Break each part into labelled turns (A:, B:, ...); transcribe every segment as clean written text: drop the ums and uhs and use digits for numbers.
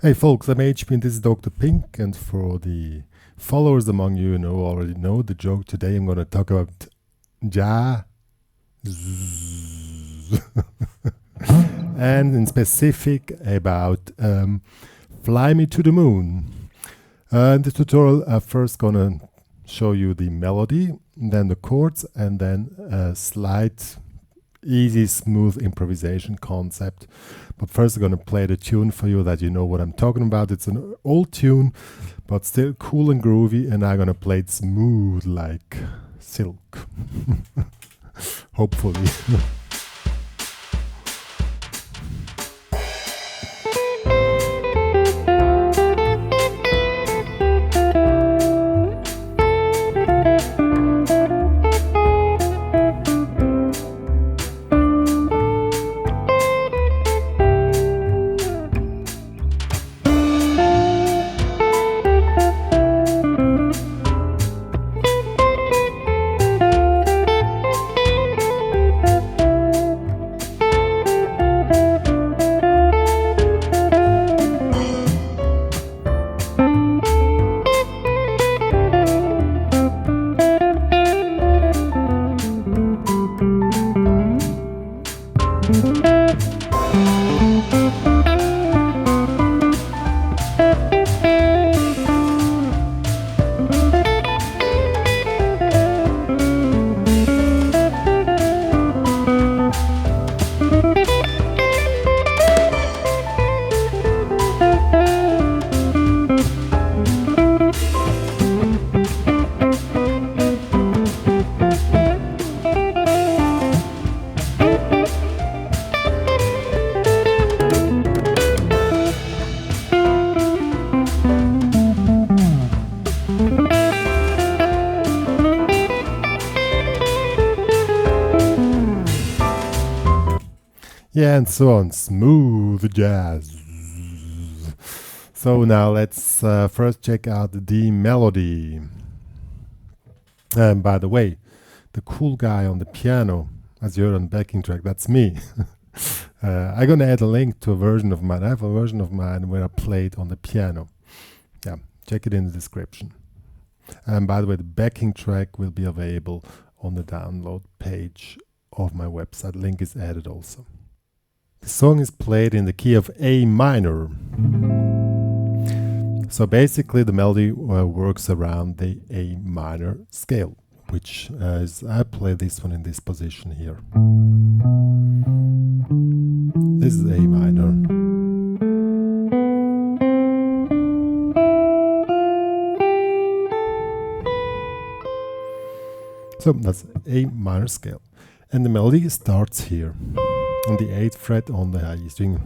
A: Hey folks, I'm HP and this is Dr. Pink, and for the followers among you who already know the joke, today I'm going to talk about jazz and in specific about Fly Me to the Moon. In this tutorial I'm first going to show you the melody, then the chords, and then a slight easy, smooth improvisation concept. But first I'm going to play the tune for you that you know what I'm talking about. It's an old tune, but still cool and groovy, and I'm going to play it smooth like silk. Hopefully. Yeah, and so on. Smooth jazz. So now let's first check out the melody. And by the way, the cool guy on the piano, as you heard on the backing track, that's me. I'm going to add a link to a version of mine. I have a version of mine where I played on the piano. Yeah, check it in the description. And by the way, the backing track will be available on the download page of my website. Link is added also. The song is played in the key of A minor. So basically the melody works around the A minor scale, which is, I play this one in this position here. This is A minor. So that's A minor scale. And the melody starts here on the 8th fret on the high string.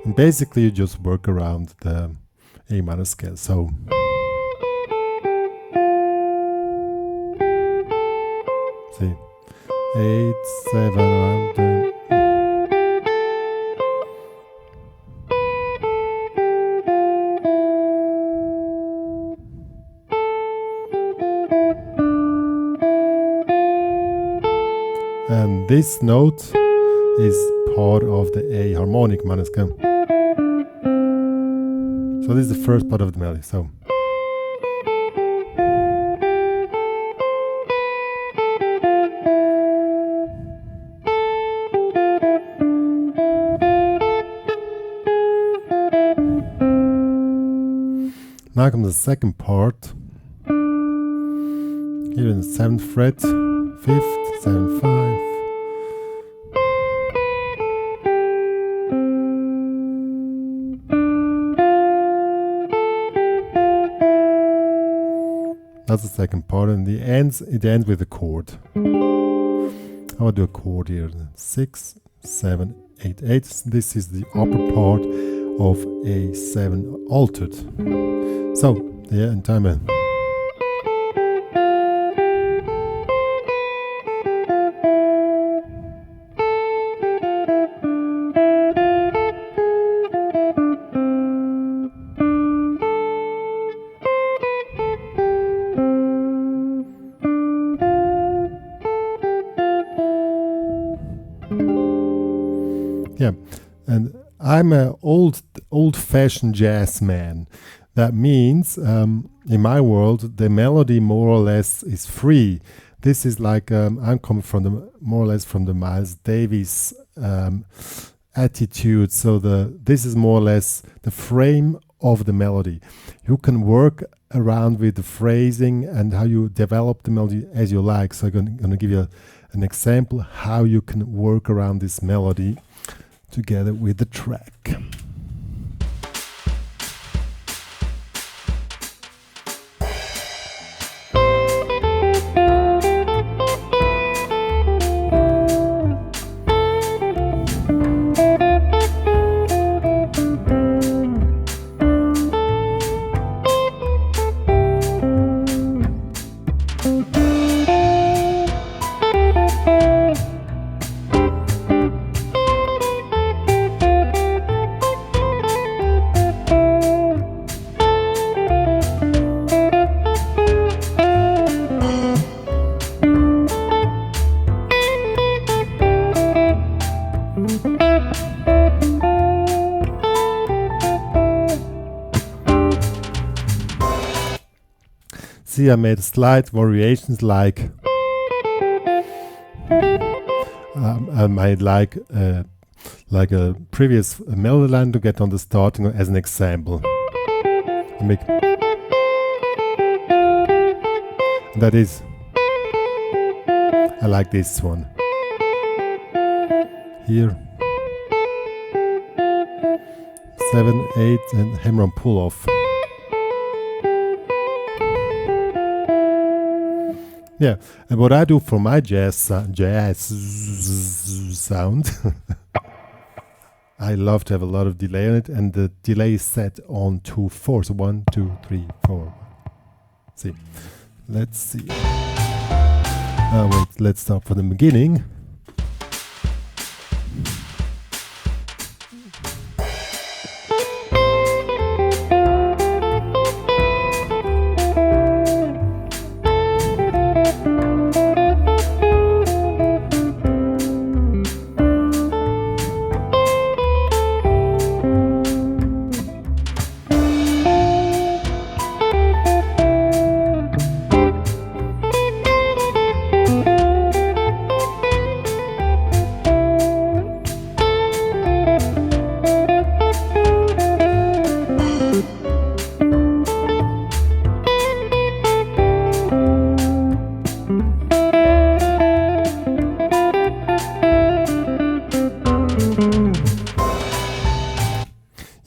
A: And basically you just work around the A minor scale. So see, 8, 7, 1, 2. And this note is part of the A harmonic minor scale. So this is the first part of the melody. So now comes the second part. Here in the 7th fret, 5th, 7, 5. That's the second part, and it ends with a chord. I will do a chord here. 6, 7, 8, 8. This is the upper part of A7 altered. So, yeah, in time. Yeah, and I'm an old-fashioned jazz man. That means, in my world, the melody more or less is free. This is like I'm coming from the more or less from the Miles Davis attitude. So this is more or less the frame of the melody. You can work around with the phrasing and how you develop the melody as you like. So I'm going to give you an example how you can work around this melody together with the track. See, I made slight variations like I made like a previous melody line to get on the starting as an example. That is, I like this one. Here, 7, 8 and hammer on pull off. Yeah, and what I do for my jazz sound, I love to have a lot of delay on it, and the delay is set on 2/4. So 1, 2, 3, 4. See, let's see. Wait, let's start from the beginning.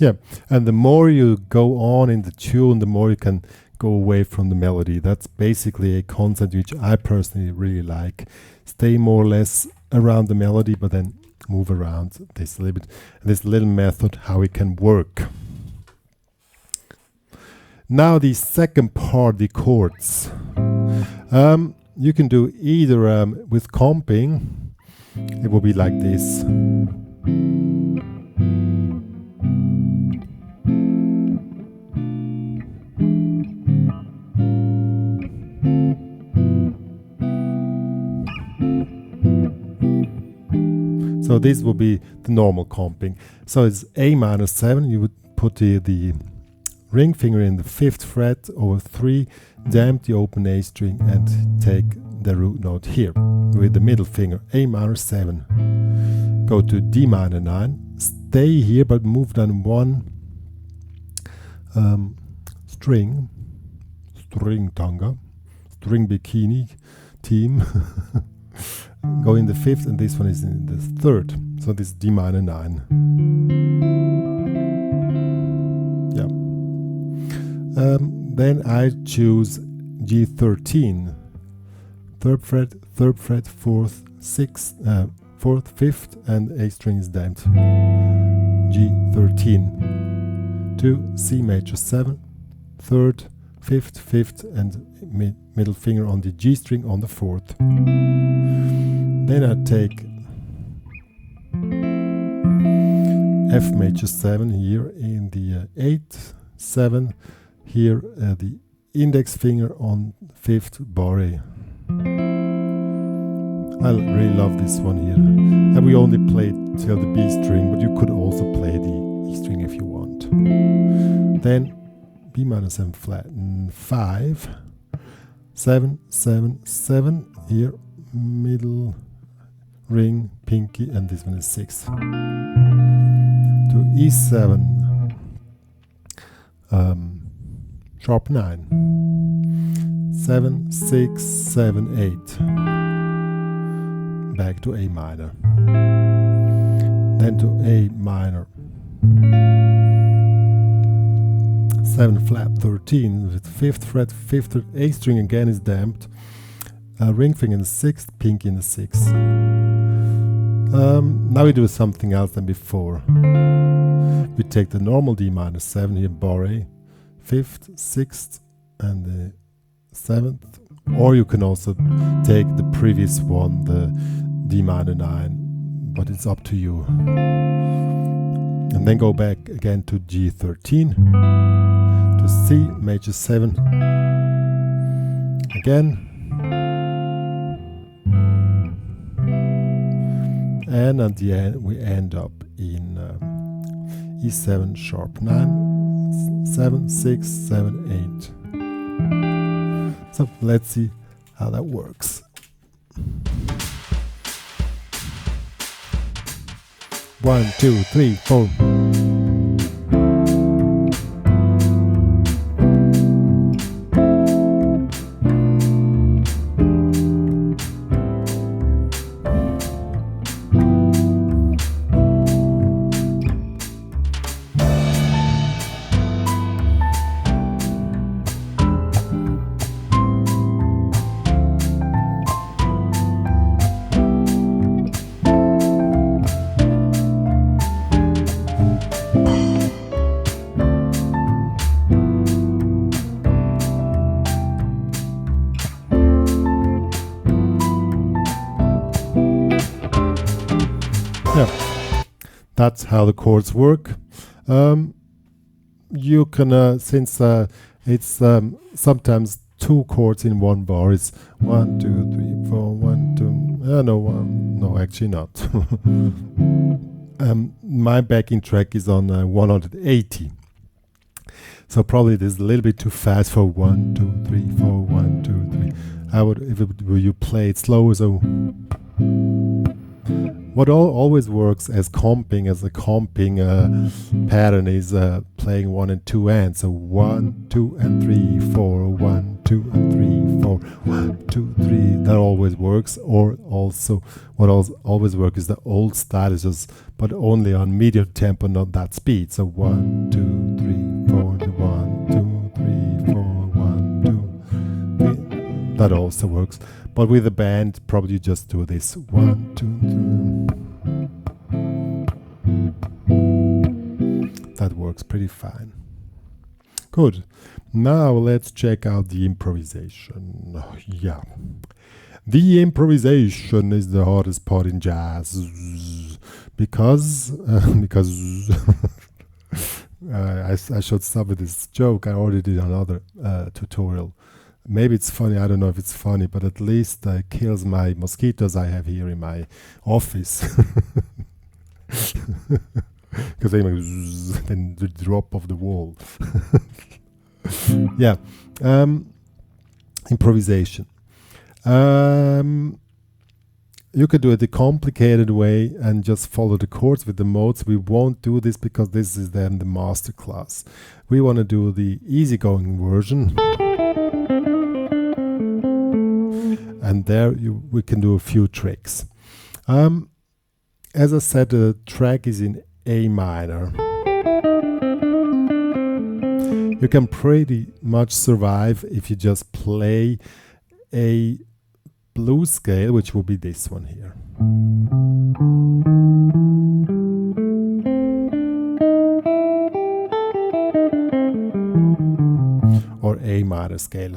A: Yeah, and the more you go on in the tune, the more you can go away from the melody. That's basically a concept which I personally really like. Stay more or less around the melody, but then move around this a little bit. And this little method, how it can work. Now the second part, the chords. You can do either with comping. It will be like this. So this will be the normal comping. So it's A minor 7. You would put the ring finger in the 5th fret over 3, damp the open A string and take the root note here with the middle finger, A minor 7. Go to D minor 9, stay here but move down one string tanga, string bikini team. Go in the 5th and this one is in the 3rd. So this is D minor 9. Yeah. Then I choose G13. 3rd fret, 4th, 6th, 4th, 5th, and A string is damped. G13. To C major 7, 3rd, 5th, and middle finger on the G string on the 4th. Then I take F major 7 here in the 8th, 7, here the index finger on 5th bar A. I really love this one here. And we only played till the B string, but you could also play the E string if you want. Then B minor 7 flat and 5, 7, 7, 7 here, middle ring, pinky, and this one is 6. To E7, sharp 9, 7, 6, 7, 8. Back to A minor. Then to A minor. 7 flat 13 with 5th fret, 5th fret, A string again is damped. Ring finger in the 6th, pinky in the 6th. Now we do something else than before. We take the normal D minor 7 here, bar A, 5th, 6th, and the 7th. Or you can also take the previous one, the D minor 9, but it's up to you. And then go back again to G13, to C, major 7, again, and at the end we end up in E7 sharp 9, 7, 6, 7, 8. So let's see how that works. 1, 2, 3, 4. Yeah, that's how the chords work. You can, since it's sometimes 2 chords in one bar, it's 1, 2, 3, 4, 1, 2, no, actually not. My backing track is on 180. So probably this is a little bit too fast for 1, 2, 3, 4, 1, 2, 3. I would, if it, you play it slower, so what always works as a comping pattern is playing 1 and 2 and. So 1, 2 and 3, 4, 1, 2 and 3, 4, 1, 2, 3. That always works. Or also, what always works is the old style, is just, but only on medium tempo, not that speed. So 1, 2, 3, 4, 1, 2, 3, 4, 1, 2, 3. That also works. But with the band, probably just do this 1, 2, 3. That works pretty fine. Good. Now let's check out the improvisation. Yeah. The improvisation is the hardest part in jazz because I should stop with this joke. I already did another tutorial. Maybe it's funny, I don't know if it's funny, but at least it kills my mosquitoes I have here in my office. Because they make then the drop of the wall. Yeah. Improvisation. You could do it the complicated way and just follow the chords with the modes. We won't do this because this is then the master class. We want to do the easygoing version. And there we can do a few tricks. As I said, the track is in A minor. You can pretty much survive if you just play a blues scale, which will be this one here. Or A minor scale.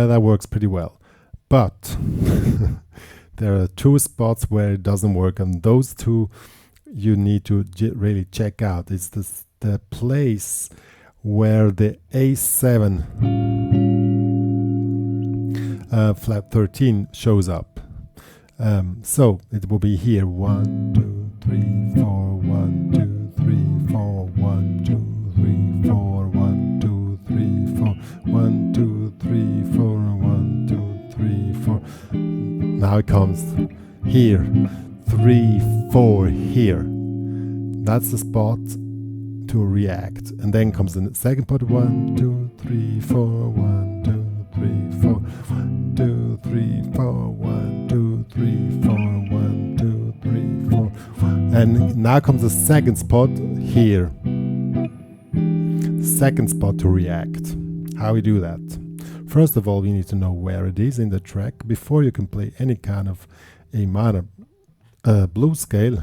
A: That works pretty well. But there are 2 spots where it doesn't work, and those 2 you need to really check out. It's the place where the A7 flat 13 shows up. So it will be here 1, 2, 3, 4, 1, 2, 3, 4, 1, 2, 3, 4, 1, 2, 3, 4, 1, 2, 3, 4, 1, 2, 3, 4. Now it comes here, 3, 4 here. That's the spot to react. And then comes the second part, 1, 2, 3, 4, 1, 2, 3, 4, 1, 2, 3, 4, 1, 2, 3, 4, 1, 2, 3, 4. And now comes the second spot here. Second spot to react. How we do that? First of all, we need to know where it is in the track before you can play any kind of A minor blues scale.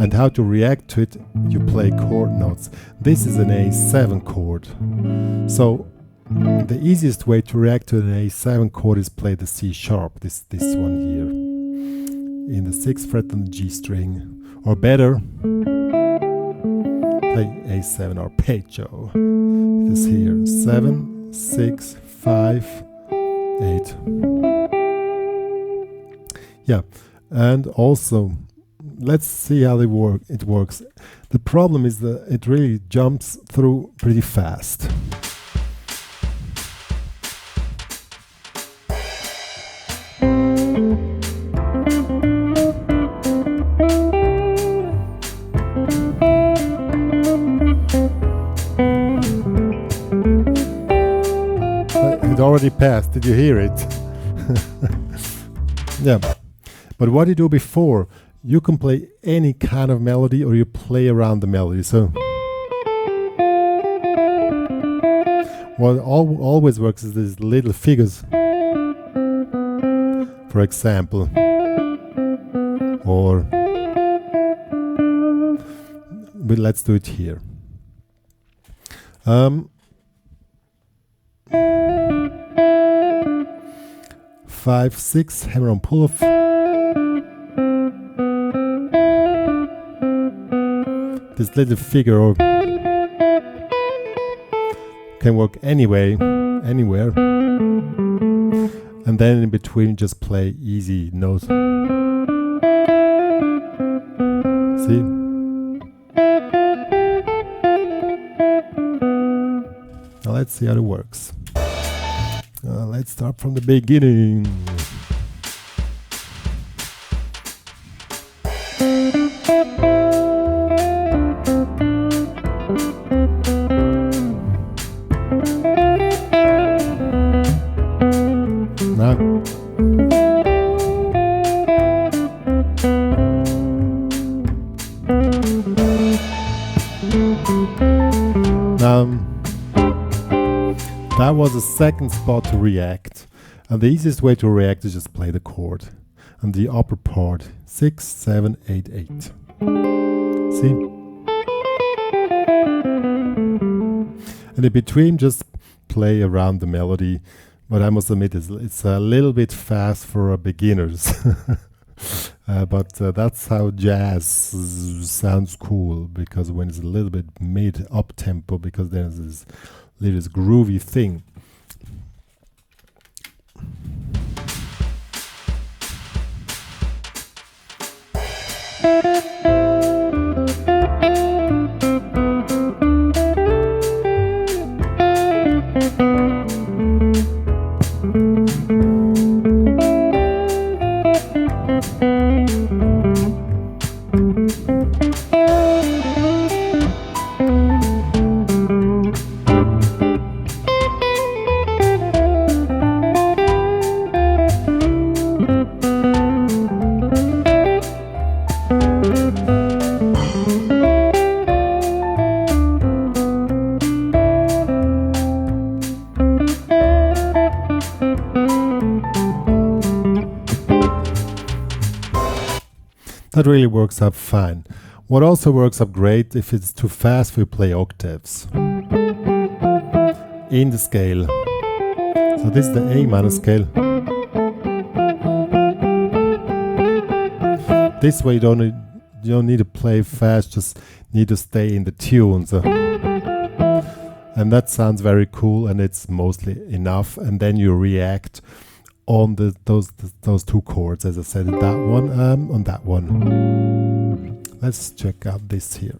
A: And how to react to it, you play chord notes. This is an A7 chord. So the easiest way to react to an A7 chord is play the C sharp, this one here, in the 6th fret on the G string. Or better, play A7 arpeggio. This here, 7, 6, 5, 8. Yeah, and also, let's see how it works. The problem is that it really jumps through pretty fast. It already passed, did you hear it? Yeah, but what you do before, you can play any kind of melody or you play around the melody. So what always works is these little figures, for example, or let's do it here. 5, 6, hammer on pull off. This little figure can work anywhere, and then in between just play easy notes. See? Now let's see how it works. Let's start from the beginning. That was the second spot to react, and the easiest way to react is just play the chord and the upper part, 6, 7, 8, 8. See? And in between just play around the melody, but I must admit it's a little bit fast for beginners. But that's how jazz sounds cool, because when it's a little bit mid-up tempo, because there's this little groovy thing. That really works up fine. What also works up great, if it's too fast, we play octaves in the scale. So this is the A minor scale. This way you don't need to play fast, just need to stay in the tune. So And that sounds very cool, and it's mostly enough. And then you react on those two chords, as I said, that one, on that one. Let's check out this here.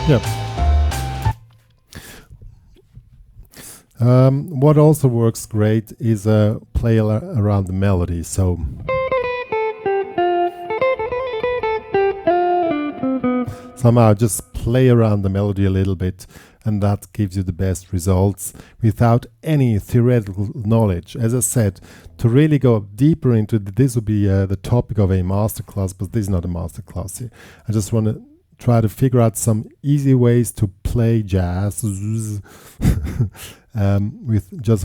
A: Yep. What also works great is play around the melody. So somehow just play around the melody a little bit, and that gives you the best results without any theoretical knowledge. As I said, to really go deeper into this would be the topic of a masterclass, but this is not a masterclass here. I just want to try to figure out some easy ways to play jazz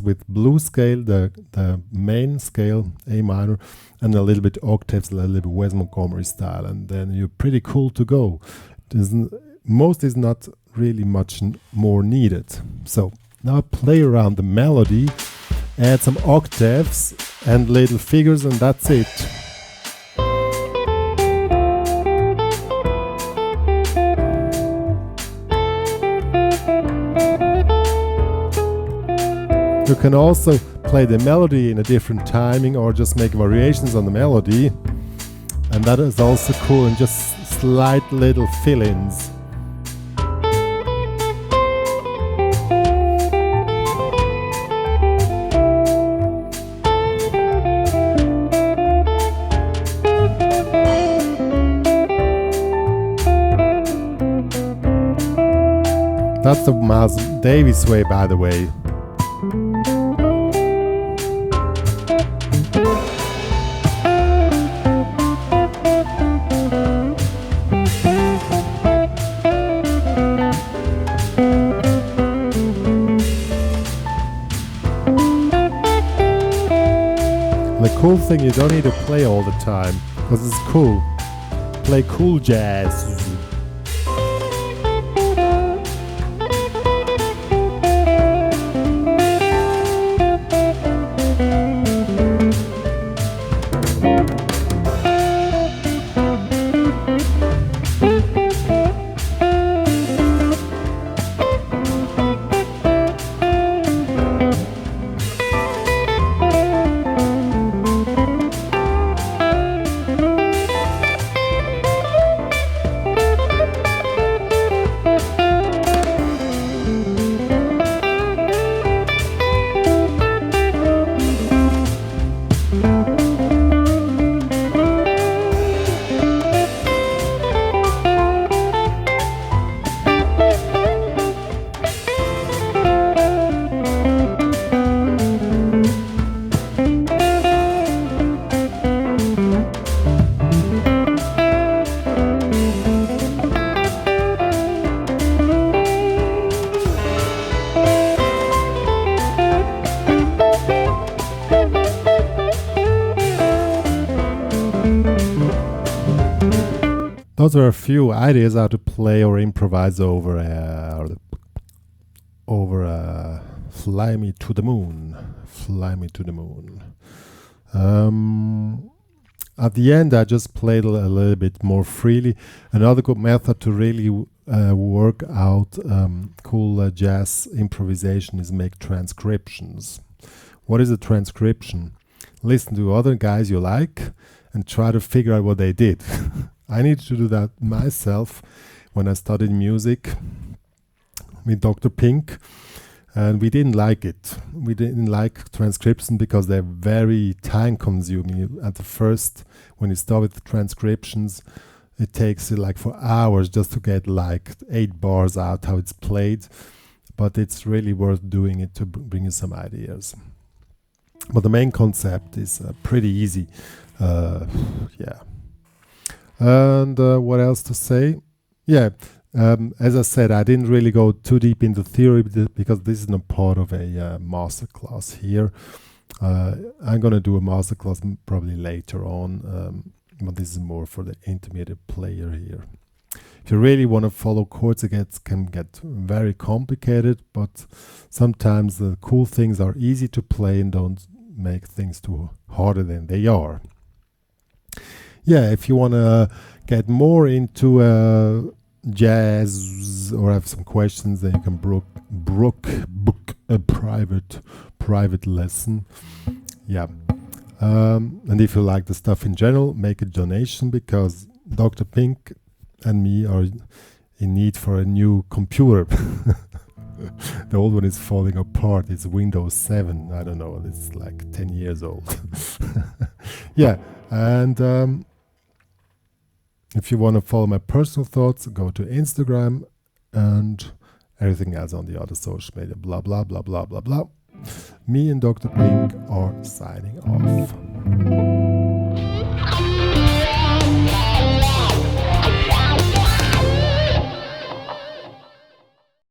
A: with blues scale, the main scale, A minor, and a little bit octaves, a little bit Wes Montgomery style, and then you're pretty cool to go. Most is not really much more needed. So now play around the melody, add some octaves and little figures, and that's it. You can also play the melody in a different timing or just make variations on the melody, and that is also cool, and just slight little fill-ins. That's the Miles Davis way, by the way. The cool thing, you don't need to play all the time, because it's cool. Play cool jazz. Those are a few ideas how to play or improvise over Fly Me to the Moon. Fly Me to the Moon. At the end, I just played a little bit more freely. Another good method to really work out cool jazz improvisation is make transcriptions. What is a transcription? Listen to other guys you like and try to figure out what they did. I needed to do that myself when I studied music with Dr. Pink, and we didn't like it. We didn't like transcription because they're very time consuming. At the first, when you start with transcriptions, it takes like for hours just to get like 8 bars out how it's played, but it's really worth doing it to bring you some ideas. But the main concept is pretty easy. Yeah. And what else to say? Yeah, as I said, I didn't really go too deep into theory because this is not part of a masterclass here. I'm going to do a masterclass probably later on, but this is more for the intermediate player here. If you really want to follow chords, it can get very complicated, but sometimes the cool things are easy to play and don't make things too harder than they are. Yeah, if you want to get more into jazz or have some questions, then you can book a private lesson. Yeah. And if you like the stuff in general, make a donation, because Dr. Pink and me are in need for a new computer. The old one is falling apart. It's Windows 7. I don't know. It's like 10 years old. Yeah. And if you want to follow my personal thoughts, go to Instagram and everything else on the other social media. Blah, blah, blah, blah, blah, blah. Me and Dr. Pink are signing off.